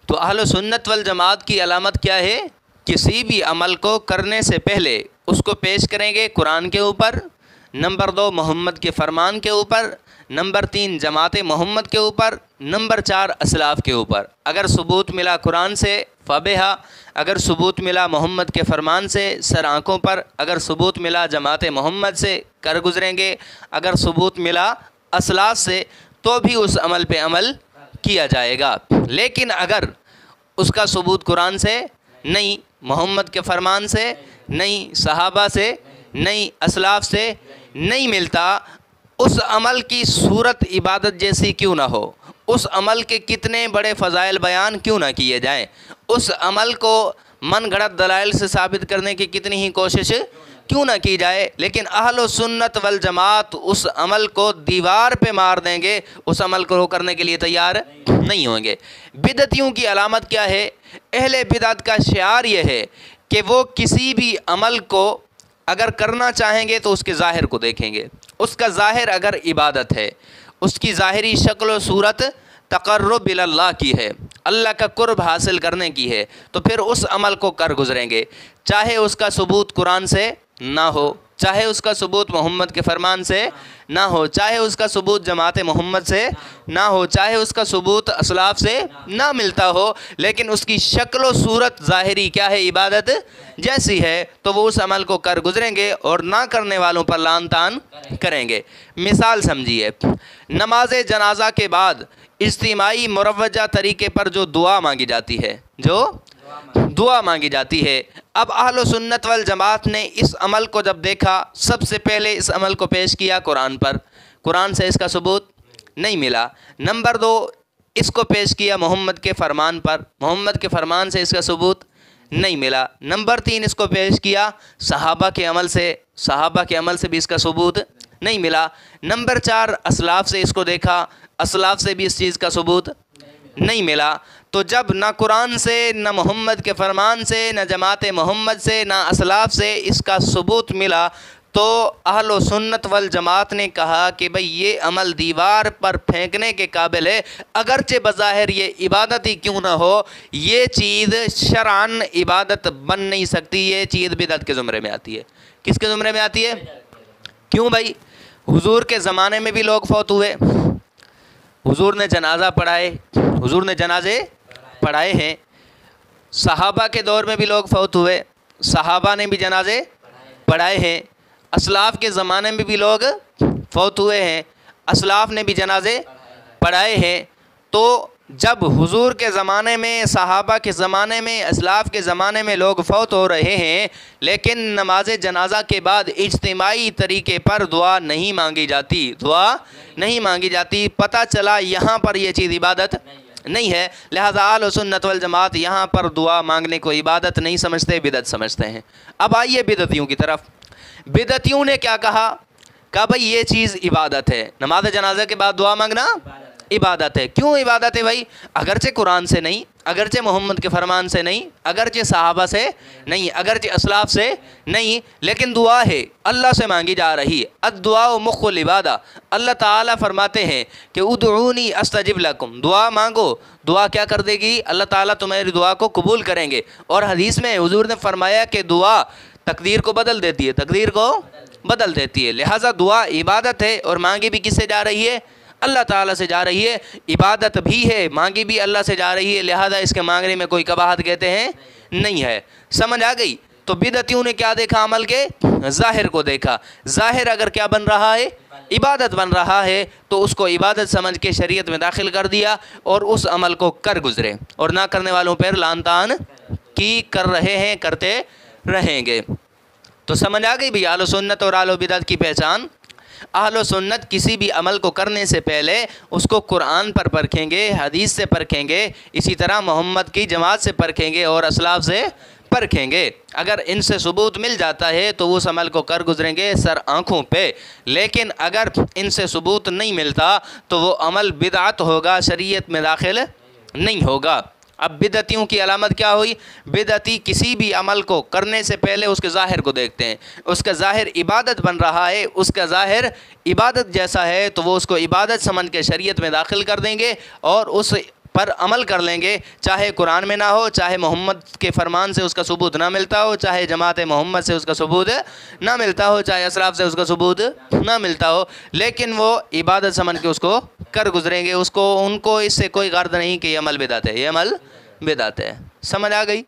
تو اہل سنت والجماعت کی علامت کیا ہے؟ کسی بھی عمل کو کرنے سے پہلے اس کو پیش کریں گے قرآن کے اوپر، نمبر 2 محمد کے فرمان کے اوپر، نمبر 3 جماعت محمد کے اوپر، نمبر 4 اسلاف کے اوپر۔ اگر ثبوت ملا قرآن سے فبہا، اگر ثبوت ملا محمد کے فرمان سے سر آنکھوں پر، اگر ثبوت ملا جماعت محمد سے کر گزریں گے، اگر ثبوت ملا اسلاف سے تو بھی اس عمل پہ عمل کیا جائے گا۔ لیکن اگر اس کا ثبوت قرآن سے نہیں، محمد کے فرمان سے نہیں، صحابہ سے نہیں، اسلاف سے نہیں ملتا، اس عمل کی صورت عبادت جیسی کیوں نہ ہو، اس عمل کے کتنے بڑے فضائل بیان کیوں نہ کیے جائیں، اس عمل کو من گھڑت دلائل سے ثابت کرنے کی کتنی ہی کوشش کیوں نہ کی جائے، لیکن اہل سنت والجماعت اس عمل کو دیوار پہ مار دیں گے، اس عمل کو کرنے کے لیے تیار نہیں ہوں گے۔ بدعتیوں کی علامت کیا ہے؟ اہل بدعت کا شعار یہ ہے کہ وہ کسی بھی عمل کو اگر کرنا چاہیں گے تو اس کے ظاہر کو دیکھیں گے، اس کا ظاہر اگر عبادت ہے، اس کی ظاہری شکل و صورت تقرب اللہ کی ہے، اللہ کا قرب حاصل کرنے کی ہے، تو پھر اس عمل کو کر گزریں گے، چاہے اس کا ثبوت قرآن سے نہ ہو، چاہے اس کا ثبوت محمد کے فرمان سے نہ ہو، چاہے اس کا ثبوت جماعت محمد سے نہ ہو، چاہے اس کا ثبوت اسلاف سے نہ ملتا ہو، لیکن اس کی شکل و صورت ظاہری کیا ہے؟ عبادت جیسی ہے، تو وہ اس عمل کو کر گزریں گے اور نہ کرنے والوں پر لعن طعن کریں گے۔ مثال سمجھیے، نماز جنازہ کے بعد اجتماعی مروجہ طریقے پر جو دعا مانگی جاتی ہے، جو دعا مانگی جاتی ہے، اب اہل سنت والجماعت نے اس عمل کو جب دیکھا، سب سے پہلے اس عمل کو پیش کیا قرآن پر، قرآن سے اس کا ثبوت نہیں ملا۔ نمبر 2 اس کو پیش کیا محمد کے فرمان پر، محمد کے فرمان سے اس کا ثبوت نہیں ملا۔ نمبر 3 اس کو پیش کیا صحابہ کے عمل سے، صحابہ کے عمل سے بھی اس کا ثبوت نہیں ملا۔ نمبر 4 اسلاف سے اس کو دیکھا، اسلاف سے بھی اس چیز کا ثبوت نہیں ملا۔ تو جب نہ قرآن سے، نہ محمد کے فرمان سے، نہ جماعت محمد سے، نہ اسلاف سے اس کا ثبوت ملا، تو اہل سنت والجماعت نے کہا کہ بھئی یہ عمل دیوار پر پھینکنے کے قابل ہے، اگرچہ بظاہر یہ عبادت ہی کیوں نہ ہو، یہ چیز شرعاً عبادت بن نہیں سکتی، یہ چیز بدعت کے زمرے میں آتی ہے۔ کس کے زمرے میں آتی ہے؟ کیوں بھائی؟ حضور کے زمانے میں بھی لوگ فوت ہوئے، حضور نے جنازہ پڑھائے، حضور نے جنازے پڑھائے ہیں، صحابہ کے دور میں بھی لوگ فوت ہوئے، صحابہ نے بھی جنازے پڑھائے ہیں، اسلاف کے زمانے میں بھی لوگ فوت ہوئے ہیں، اسلاف نے بھی جنازے پڑھائے ہیں۔ تو جب حضور کے زمانے میں، صحابہ کے زمانے میں، اسلاف کے زمانے میں لوگ فوت ہو رہے ہیں، لیکن نماز جنازہ کے بعد اجتماعی طریقے پر دعا نہیں مانگی جاتی، دعا نہیں مانگی جاتی، پتہ چلا یہاں پر یہ چیز عبادت نہیں ہے، لہذا اہل سنت والجماعت یہاں پر دعا مانگنے کو عبادت نہیں سمجھتے، بدعت سمجھتے ہیں۔ اب آئیے بدعتیوں کی طرف۔ بدعتیوں نے کیا کہا بھئی یہ چیز عبادت ہے، نماز جنازہ کے بعد دعا مانگنا عبادت ہے۔ کیوں عبادت ہے بھائی؟ اگرچہ قرآن سے نہیں، اگرچہ محمد کے فرمان سے نہیں، اگرچہ صحابہ سے نہیں، اگرچہ اسلاف سے نہیں، لیکن دعا ہے، اللہ سے مانگی جا رہی ہے۔ الدعاء مخ العبادہ، اللہ تعالیٰ فرماتے ہیں کہ ادعونی استجب لکم، دعا مانگو، دعا کیا کر دے گی؟ اللہ تعالیٰ تمہاری دعا کو قبول کریں گے۔ اور حدیث میں حضور نے فرمایا کہ دعا تقدیر کو بدل دیتی ہے، تقدیر کو بدل دیتی ہے، لہٰذا دعا عبادت ہے، اور مانگی بھی کس سے جا رہی ہے؟ اللہ تعالیٰ سے جا رہی ہے، عبادت بھی ہے، مانگی بھی اللہ سے جا رہی ہے، لہذا اس کے مانگنے میں کوئی قباحت کہتے ہیں نہیں ہے۔ سمجھ آ گئی؟ تو بدعتیوں نے کیا دیکھا؟ عمل کے ظاہر کو دیکھا، ظاہر اگر کیا بن رہا ہے؟ عبادت بن رہا ہے، تو اس کو عبادت سمجھ کے شریعت میں داخل کر دیا اور اس عمل کو کر گزرے، اور نہ کرنے والوں پر لعن طعن کی کر رہے ہیں، کرتے رہیں گے۔ تو سمجھ آ گئی بھی اہل سنت اور اہل بدعت کی پہچان؟ اہل سنت کسی بھی عمل کو کرنے سے پہلے اس کو قرآن پر پرکھیں گے، حدیث سے پرکھیں گے، اسی طرح محمد کی جماعت سے پرکھیں گے اور اسلاف سے پرکھیں گے۔ اگر ان سے ثبوت مل جاتا ہے تو اس عمل کو کر گزریں گے سر آنکھوں پہ، لیکن اگر ان سے ثبوت نہیں ملتا تو وہ عمل بدعت ہوگا، شریعت میں داخل نہیں ہوگا۔ اب بدعتیوں کی علامت کیا ہوئی؟ بدعتی کسی بھی عمل کو کرنے سے پہلے اس کے ظاہر کو دیکھتے ہیں، اس کا ظاہر عبادت بن رہا ہے، اس کا ظاہر عبادت جیسا ہے تو وہ اس کو عبادت سمجھ کے شریعت میں داخل کر دیں گے اور اس پر عمل کر لیں گے، چاہے قرآن میں نہ ہو، چاہے محمد کے فرمان سے اس کا ثبوت نہ ملتا ہو، چاہے جماعت محمد سے اس کا ثبوت نہ ملتا ہو، چاہے اسلاف سے اس کا ثبوت نہ ملتا ہو، لیکن وہ عبادت سمجھ کے اس کو کر گزریں گے، ان کو اس سے کوئی غرض نہیں کہ یہ عمل بدعت ہے، یہ عمل بدعت ہے۔ سمجھ آ گئی؟